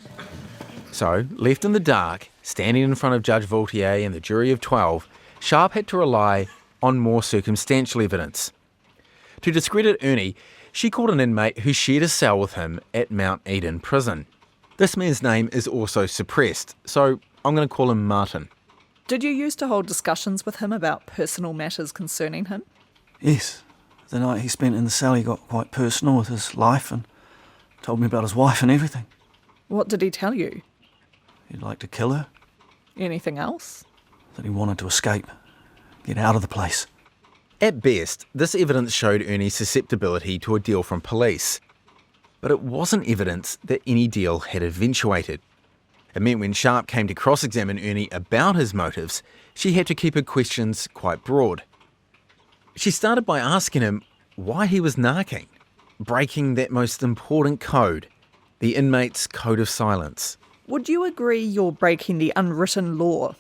So, left in the dark, standing in front of Judge Vaultier and the jury of 12, Sharp had to rely on more circumstantial evidence. To discredit Ernie, she called an inmate who shared a cell with him at Mount Eden Prison. This man's name is also suppressed, so I'm going to call him Martin. Did you used to hold discussions with him about personal matters concerning him? Yes. The night he spent in the cell, he got quite personal with his life and told me about his wife and everything. What did he tell you? He'd like to kill her. Anything else? That he wanted to escape, get out of the place. At best, this evidence showed Ernie's susceptibility to a deal from police. But it wasn't evidence that any deal had eventuated. It meant when Sharp came to cross-examine Ernie about his motives, she had to keep her questions quite broad. She started by asking him why he was narking, breaking that most important code, the inmate's code of silence. Would you agree you're breaking the unwritten law?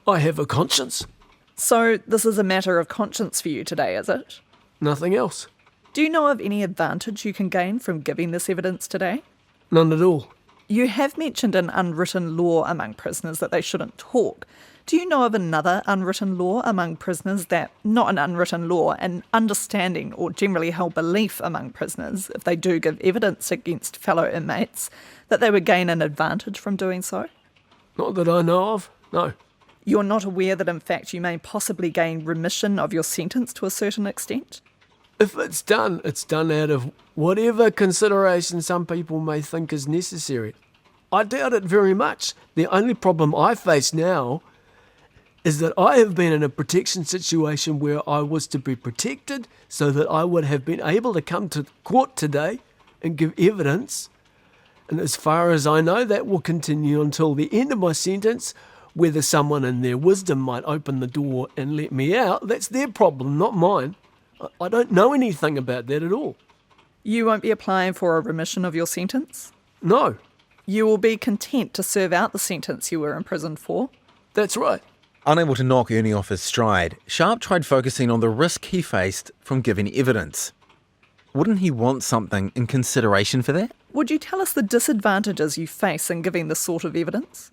I have a conscience. So this is a matter of conscience for you today, is it? Nothing else. Do you know of any advantage you can gain from giving this evidence today? None at all. You have mentioned an unwritten law among prisoners that they shouldn't talk. Do you know of another unwritten law among prisoners that, not an unwritten law, an understanding or generally held belief among prisoners, if they do give evidence against fellow inmates, that they would gain an advantage from doing so? Not that I know of, no. You're not aware that in fact you may possibly gain remission of your sentence to a certain extent? If it's done out of whatever consideration some people may think is necessary. I doubt it very much. The only problem I face now is that I have been in a protection situation where I was to be protected so that I would have been able to come to court today and give evidence. And as far as I know, that will continue until the end of my sentence. Whether someone in their wisdom might open the door and let me out, that's their problem, not mine. I don't know anything about that at all. You won't be applying for a remission of your sentence? No. You will be content to serve out the sentence you were imprisoned for? That's right. Unable to knock Ernie off his stride, Sharp tried focusing on the risk he faced from giving evidence. Wouldn't he want something in consideration for that? Would you tell us the disadvantages you face in giving this sort of evidence?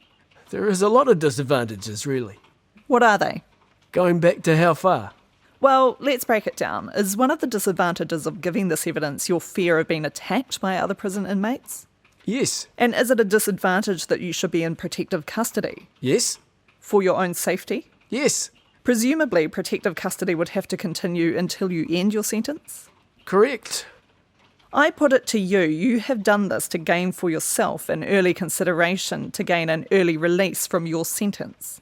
There is a lot of disadvantages, really. What are they? Going back to how far? Well, let's break it down. Is one of the disadvantages of giving this evidence your fear of being attacked by other prison inmates? Yes. And is it a disadvantage that you should be in protective custody? Yes. For your own safety? Yes. Presumably, protective custody would have to continue until you end your sentence? Correct. I put it to you, you have done this to gain for yourself an early consideration to gain an early release from your sentence.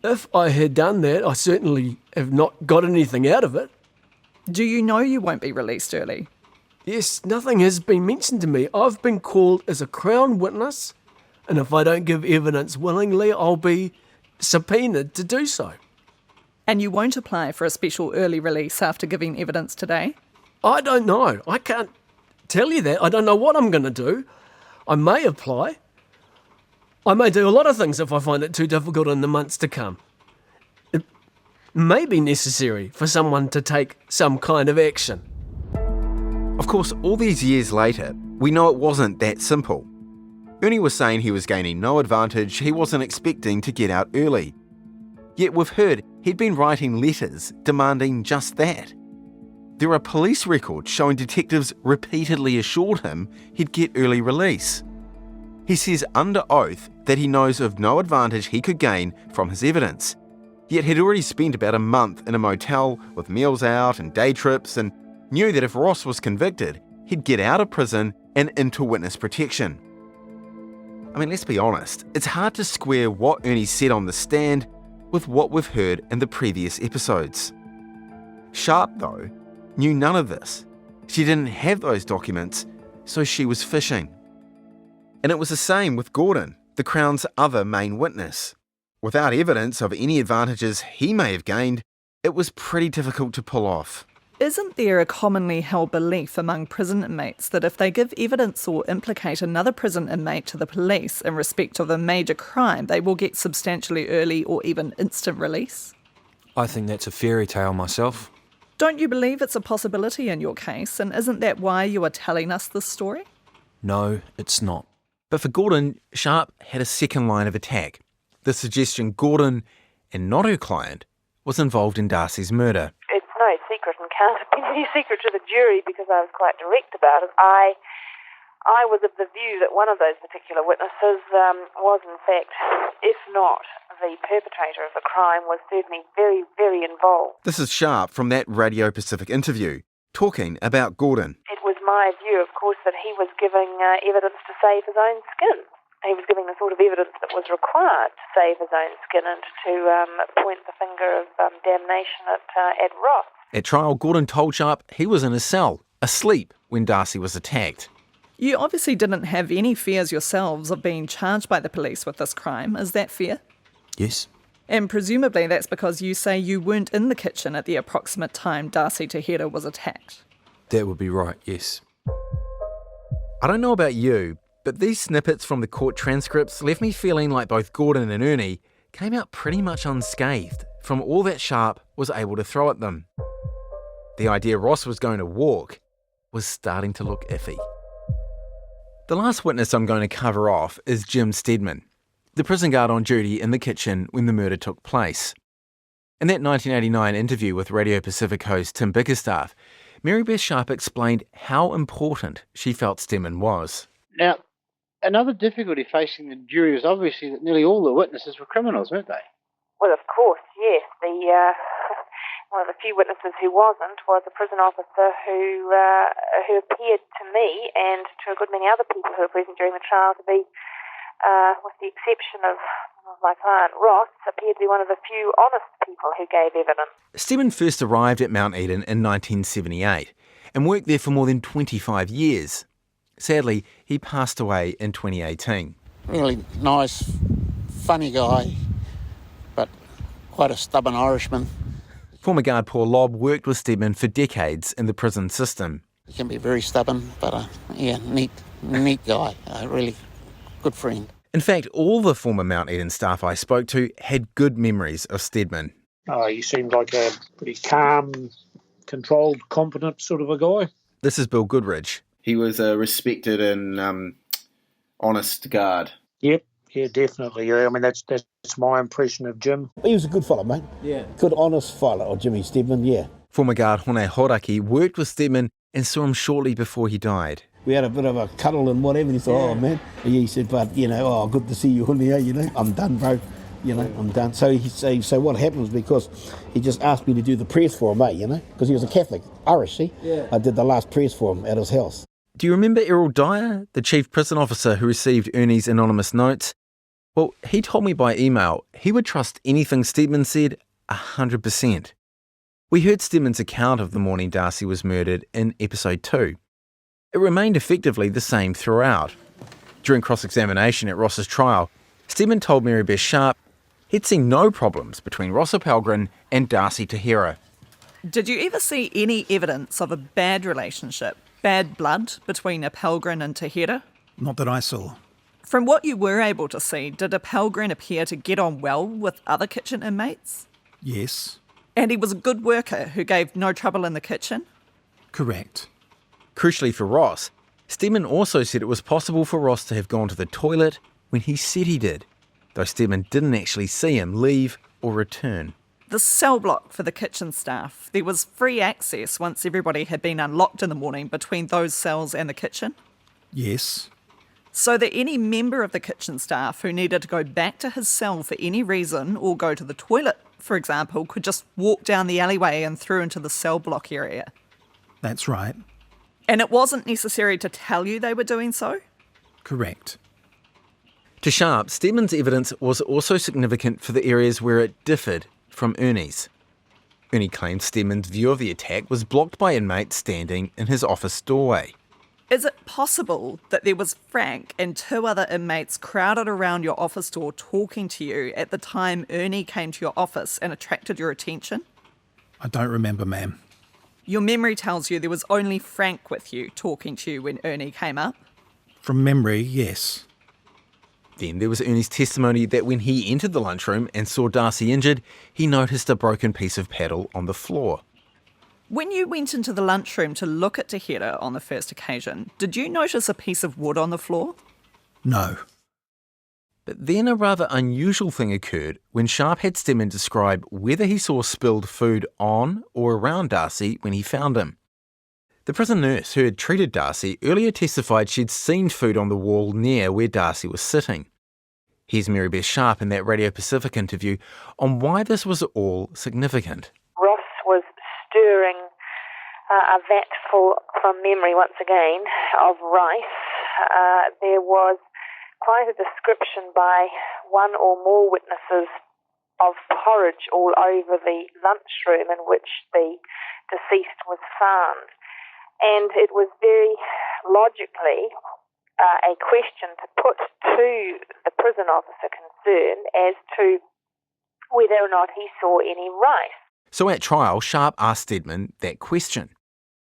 If I had done that, I certainly have not got anything out of it. Do you know you won't be released early? Yes, nothing has been mentioned to me. I've been called as a Crown witness, and if I don't give evidence willingly, I'll be subpoenaed to do so. And you won't apply for a special early release after giving evidence today? I don't know. I can't tell you that. I don't know what I'm going to do. I may apply. I may do a lot of things if I find it too difficult in the months to come. It may be necessary for someone to take some kind of action. Of course, all these years later, we know it wasn't that simple. Ernie was saying he was gaining no advantage, he wasn't expecting to get out early. Yet we've heard he'd been writing letters demanding just that. There are police records showing detectives repeatedly assured him he'd get early release. He says under oath that he knows of no advantage he could gain from his evidence, yet had already spent about a month in a motel with meals out and day trips and knew that if Ross was convicted, he'd get out of prison and into witness protection. I mean, let's be honest, it's hard to square what Ernie said on the stand with what we've heard in the previous episodes. Sharp, though, knew none of this. She didn't have those documents, so she was fishing. And it was the same with Gordon, the Crown's other main witness. Without evidence of any advantages he may have gained, it was pretty difficult to pull off. Isn't there a commonly held belief among prison inmates that if they give evidence or implicate another prison inmate to the police in respect of a major crime, they will get substantially early or even instant release? I think that's a fairy tale myself. Don't you believe it's a possibility in your case, and isn't that why you are telling us this story? No, it's not. But for Gordon, Sharp had a second line of attack. The suggestion Gordon, and not her client, was involved in Darcy's murder. It's no secret and can't have been any secret to the jury because I was quite direct about it. I was of the view that one of those particular witnesses was in fact, if not the perpetrator of the crime, was certainly very, very involved. This is Sharp from that Radio Pacific interview, talking about Gordon. It was my view, of course, that he was giving evidence to save his own skin. He was giving the sort of evidence that was required to save his own skin and to point the finger of damnation at Ross. At trial, Gordon told Sharp he was in his cell, asleep, when Darcy was attacked. You obviously didn't have any fears yourselves of being charged by the police with this crime. Is that fair? Yes. And presumably that's because you say you weren't in the kitchen at the approximate time Darcy to Hira was attacked. That would be right, yes. I don't know about you, but these snippets from the court transcripts left me feeling like both Gordon and Ernie came out pretty much unscathed from all that Sharp was able to throw at them. The idea Ross was going to walk was starting to look iffy. The last witness I'm going to cover off is Jim Steadman, the prison guard on duty in the kitchen when the murder took place. In that 1989 interview with Radio Pacific host Tim Bickerstaff, Mary Beth Sharp explained how important she felt Steadman was. Now, another difficulty facing the jury was obviously that nearly all the witnesses were criminals, weren't they? Well, of course, yes. One of the few witnesses who wasn't was a prison officer who appeared to me and to a good many other people who were present during the trial to be, with the exception of my client Ross, appeared to be one of the few honest people who gave evidence. Steadman first arrived at Mount Eden in 1978 and worked there for more than 25 years. Sadly, he passed away in 2018. Really nice, funny guy, but quite a stubborn Irishman. Former guard Paul Lobb worked with Steadman for decades in the prison system. He can be very stubborn, but neat guy, a really good friend. In fact, all the former Mount Eden staff I spoke to had good memories of Steadman. Oh, he seemed like a pretty calm, controlled, competent sort of a guy. This is Bill Goodridge. He was a respected and honest guard. Yep. Yeah, definitely. Yeah, I mean, that's my impression of Jim. He was a good fellow, mate. Yeah. Good, honest fellow, Jimmy Steadman, yeah. Former guard Hone Horaki worked with Steadman and saw him shortly before he died. We had a bit of a cuddle and whatever, and he thought, oh, man. And he said, but, good to see you, Hone, I'm done, bro. I'm done. So what happened was because he just asked me to do the prayers for him, mate, because he was a Catholic, Irish, see? Yeah. I did the last prayers for him at his house. Do you remember Errol Dyer, the chief prison officer who received Ernie's anonymous notes? Well, he told me by email he would trust anything Steadman said 100%. We heard Steadman's account of the morning Darcy was murdered in episode 2. It remained effectively the same throughout. During cross-examination at Ross's trial, Steadman told Mary Beth Sharp he'd seen no problems between Ross Appelgren and Darcy to Hira. Did you ever see any evidence of a bad relationship, bad blood between Appelgren and Hira? Not that I saw. From what you were able to see, did Appelgren appear to get on well with other kitchen inmates? Yes. And he was a good worker who gave no trouble in the kitchen? Correct. Crucially for Ross, Stedman also said it was possible for Ross to have gone to the toilet when he said he did, though Stedman didn't actually see him leave or return. The cell block for the kitchen staff. There was free access once everybody had been unlocked in the morning between those cells and the kitchen. Yes. So that any member of the kitchen staff who needed to go back to his cell for any reason or go to the toilet, for example, could just walk down the alleyway and through into the cell block area. That's right. And it wasn't necessary to tell you they were doing so? Correct. To Sharp, Stedman's evidence was also significant for the areas where it differed from Ernie's. Ernie claimed Stedman's view of the attack was blocked by inmates standing in his office doorway. Is it possible that there was Frank and 2 other inmates crowded around your office door talking to you at the time Ernie came to your office and attracted your attention? I don't remember, ma'am. Your memory tells you there was only Frank with you talking to you when Ernie came up? From memory, yes. Then there was Ernie's testimony that when he entered the lunchroom and saw Darcy injured, he noticed a broken piece of paddle on the floor. When you went into the lunchroom to look at Hira on the first occasion, did you notice a piece of wood on the floor? No. But then a rather unusual thing occurred when Sharp had Stedman describe whether he saw spilled food on or around Darcy when he found him. The prison nurse who had treated Darcy earlier testified she'd seen food on the wall near where Darcy was sitting. Here's Mary Beth Sharp in that Radio Pacific interview on why this was all significant. Ross was stirring a vat full, from memory once again, of rice. There was quite a description by one or more witnesses of porridge all over the lunchroom in which the deceased was found. And it was very logically a question to put to the prison officer concerned as to whether or not he saw any rice. So at trial, Sharp asked Stedman that question.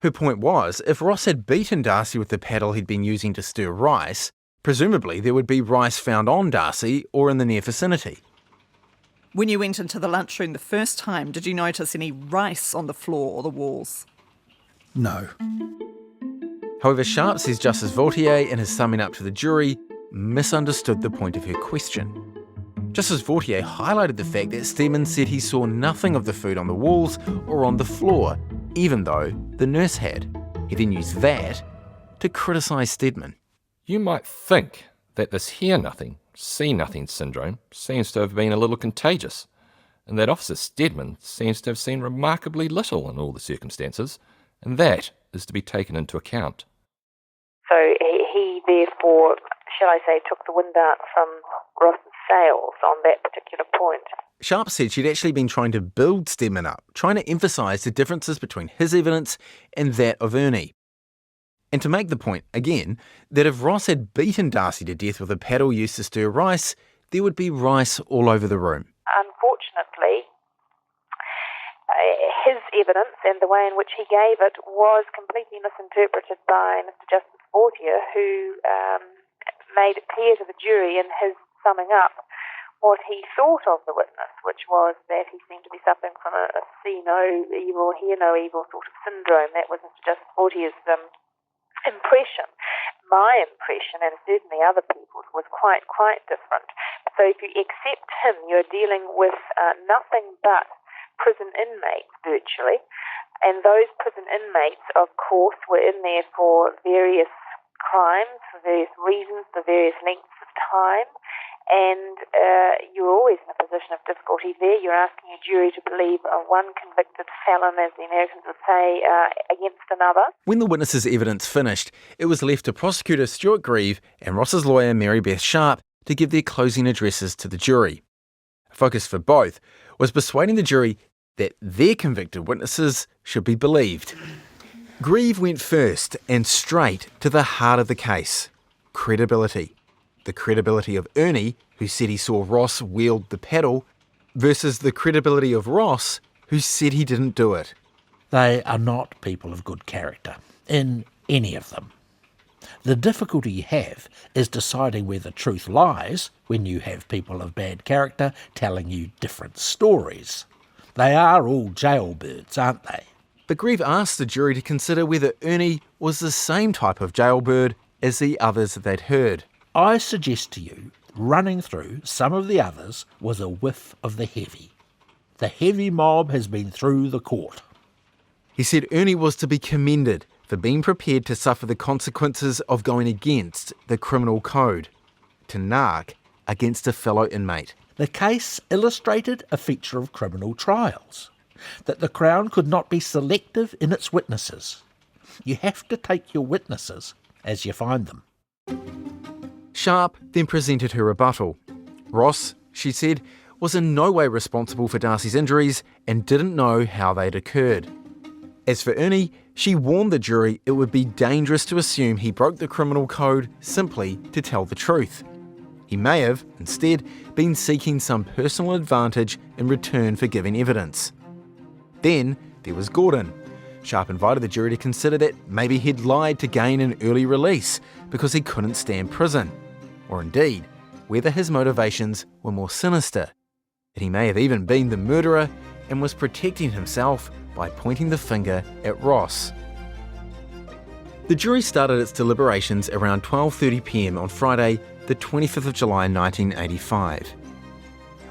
Her point was, if Ross had beaten Darcy with the paddle he'd been using to stir rice, presumably there would be rice found on Darcy or in the near vicinity. When you went into the lunchroom the first time, did you notice any rice on the floor or the walls? No. However, Sharp says Justice Vautier, in his summing up to the jury, misunderstood the point of her question. Justice Vautier highlighted the fact that Stedman said he saw nothing of the food on the walls or on the floor, even though the nurse had. He then used that to criticise Stedman. You might think that this hear nothing, see nothing syndrome seems to have been a little contagious, and that Officer Stedman seems to have seen remarkably little in all the circumstances, and that is to be taken into account. So he therefore, shall I say, took the wind out from Ross's sails on that particular point. Sharp said she'd actually been trying to build Stedman up, trying to emphasise the differences between his evidence and that of Ernie. And to make the point, again, that if Ross had beaten Darcy to death with a paddle used to stir rice, there would be rice all over the room. Unfortunately, his evidence and the way in which he gave it was completely misinterpreted by Mr. Justice Vautier, who made it clear to the jury in his summing up what he thought of the witness, which was that he seemed to be suffering from a see no evil, hear no evil sort of syndrome. That was Mr. Justice Vautier's impression. My impression, and certainly other people's, was quite different. So if you accept him, you're dealing with nothing but prison inmates, virtually. And those prison inmates, of course, were in there for various crimes, for various reasons, for various lengths of time. And you're always in a position of difficulty there. You're asking a jury to believe one convicted felon, as the Americans would say, against another. When the witnesses' evidence finished, it was left to Prosecutor Stuart Grieve and Ross's lawyer Mary Beth Sharp to give their closing addresses to the jury. A focus for both was persuading the jury that their convicted witnesses should be believed. Grieve went first and straight to the heart of the case: credibility. The credibility of Ernie, who said he saw Ross wield the paddle, versus the credibility of Ross, who said he didn't do it. They are not people of good character, in any of them. The difficulty you have is deciding where the truth lies when you have people of bad character telling you different stories. They are all jailbirds, aren't they? But Grieve asked the jury to consider whether Ernie was the same type of jailbird as the others they'd heard. I suggest to you, running through some of the others was a whiff of the heavy. The heavy mob has been through the court. He said Ernie was to be commended for being prepared to suffer the consequences of going against the criminal code, to narc against a fellow inmate. The case illustrated a feature of criminal trials, that the Crown could not be selective in its witnesses. You have to take your witnesses as you find them. Sharp then presented her rebuttal. Ross, she said, was in no way responsible for Darcy's injuries and didn't know how they'd occurred. As for Ernie, she warned the jury it would be dangerous to assume he broke the criminal code simply to tell the truth. He may have, instead, been seeking some personal advantage in return for giving evidence. Then there was Gordon. Sharp invited the jury to consider that maybe he'd lied to gain an early release because he couldn't stand prison. Or indeed, whether his motivations were more sinister, that he may have even been the murderer and was protecting himself by pointing the finger at Ross. The jury started its deliberations around 12:30 p.m. on Friday, the 25th of July 1985.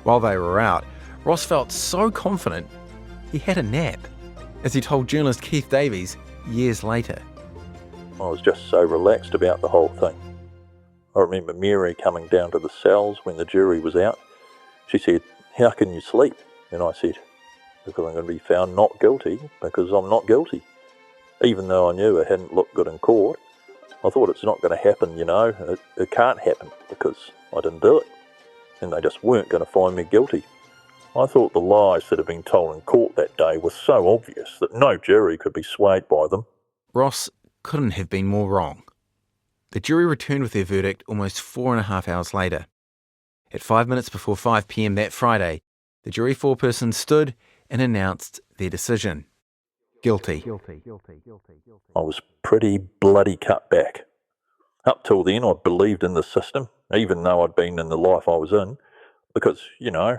While they were out, Ross felt so confident he had a nap, as he told journalist Keith Davies years later. I was just so relaxed about the whole thing. I remember Mary coming down to the cells when the jury was out. She said, "How can you sleep?" And I said, "Because I'm going to be found not guilty, because I'm not guilty." Even though I knew it hadn't looked good in court, I thought it's not going to happen, you know. It can't happen because I didn't do it. And they just weren't going to find me guilty. I thought the lies that had been told in court that day were so obvious that no jury could be swayed by them. Ross couldn't have been more wrong. The jury returned with their verdict almost 4.5 hours later. At 5 minutes before 5 p.m. that Friday, the jury foreperson stood and announced their decision. Guilty. I was pretty bloody cut back. Up till then, I believed in the system, even though I'd been in the life I was in, because, you know,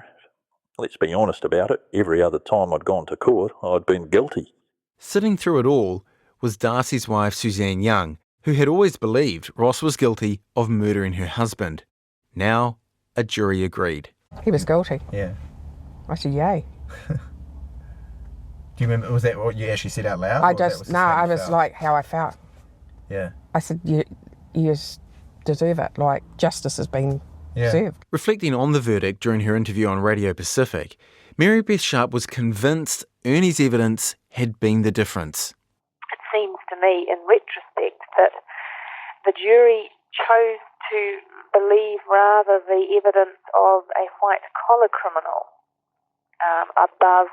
let's be honest about it, every other time I'd gone to court, I'd been guilty. Sitting through it all was Darcy's wife, Suzanne Young, who had always believed Ross was guilty of murdering her husband. Now, a jury agreed. He was guilty. Yeah. I said, yay. Do you remember, was that what you actually said out loud? I was like how I felt. Yeah. I said, you deserve it. Like, justice has been served. Reflecting on the verdict during her interview on Radio Pacific, Mary Beth Sharp was convinced Ernie's evidence had been the difference. It seems to me, in retrospect, that the jury chose to believe rather the evidence of a white-collar criminal above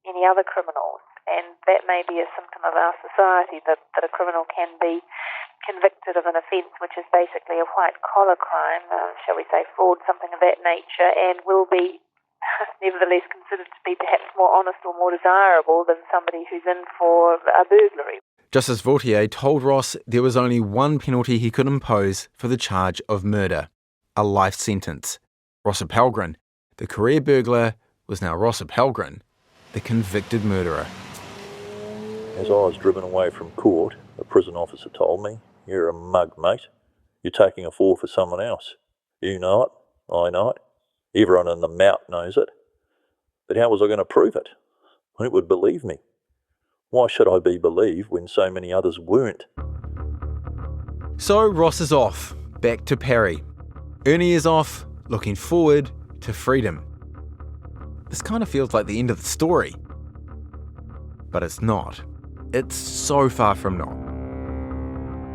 any other criminals, and that may be a symptom of our society, that a criminal can be convicted of an offence which is basically a white-collar crime, shall we say fraud, something of that nature, and will be nevertheless considered to be perhaps more honest or more desirable than somebody who's in for a burglary. Justice Vautier told Ross there was only one penalty he could impose for the charge of murder, a life sentence. Ross Appelgren, the career burglar, was now Ross Appelgren, the convicted murderer. As I was driven away from court, a prison officer told me, "You're a mug, mate. You're taking a fall for someone else. You know it, I know it, everyone in the mout knows it. But how was I going to prove it? Who would believe me? Why should I be believed when so many others weren't?" So Ross is off, back to Parry. Ernie is off, looking forward to freedom. This kind of feels like the end of the story. But it's not. It's so far from not.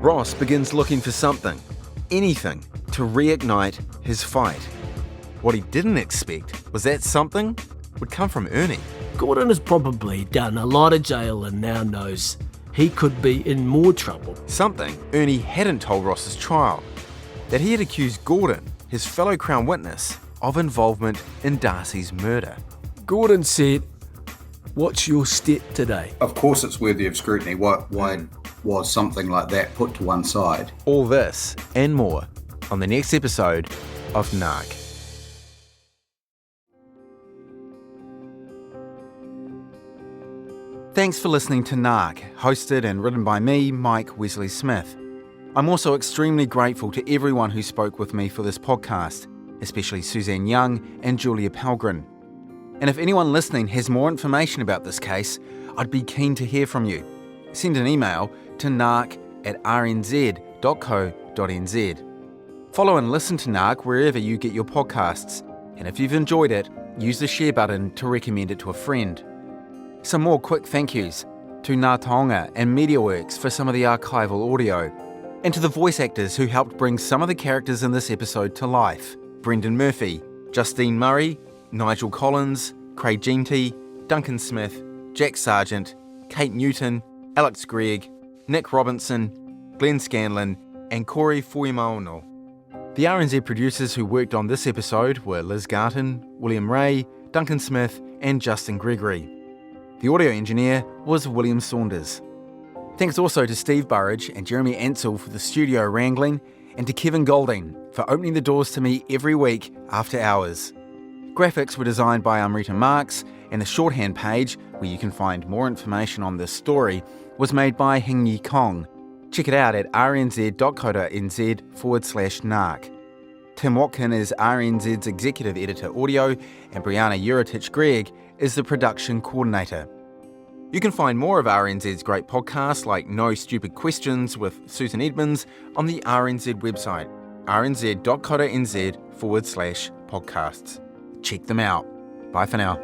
Ross begins looking for something, anything, to reignite his fight. What he didn't expect was that something would come from Ernie. Gordon has probably done a lot of jail and now knows he could be in more trouble. Something Ernie hadn't told Ross's trial, that he had accused Gordon, his fellow Crown witness, of involvement in Darcy's murder. Gordon said, "What's your step today?" Of course it's worthy of scrutiny. Why was something like that put to one side? All this and more on the next episode of Nark. Thanks for listening to Nark, hosted and written by me, Mike Wesley Smith. I'm also extremely grateful to everyone who spoke with me for this podcast, especially Suzanne Young and Julia Appelgren. And if anyone listening has more information about this case, I'd be keen to hear from you. Send an email to nark@rnz.co.nz. Follow and listen to Nark wherever you get your podcasts, and if you've enjoyed it, use the share button to recommend it to a friend. Some more quick thank yous to Ngā Taonga and Mediaworks for some of the archival audio, and to the voice actors who helped bring some of the characters in this episode to life: Brendan Murphy, Justine Murray, Nigel Collins, Craig Genty, Duncan Smith, Jack Sargent, Kate Newton, Alex Gregg, Nick Robinson, Glenn Scanlon, and Corey Fuimaono. The RNZ producers who worked on this episode were Liz Garton, William Ray, Duncan Smith, and Justin Gregory. The audio engineer was William Saunders. Thanks also to Steve Burridge and Jeremy Ansell for the studio wrangling, and to Kevin Golding for opening the doors to me every week after hours. Graphics were designed by Amrita Marks, and the shorthand page, where you can find more information on this story, was made by Hing-Yi Kong. Check it out at rnz.co.nz/nark. Tim Watkin is RNZ's Executive Editor Audio, and Brianna Uritich-Gregg is the Production Coordinator. You can find more of RNZ's great podcasts like No Stupid Questions with Susan Edmonds on the RNZ website, rnz.co.nz/podcasts. Check them out. Bye for now.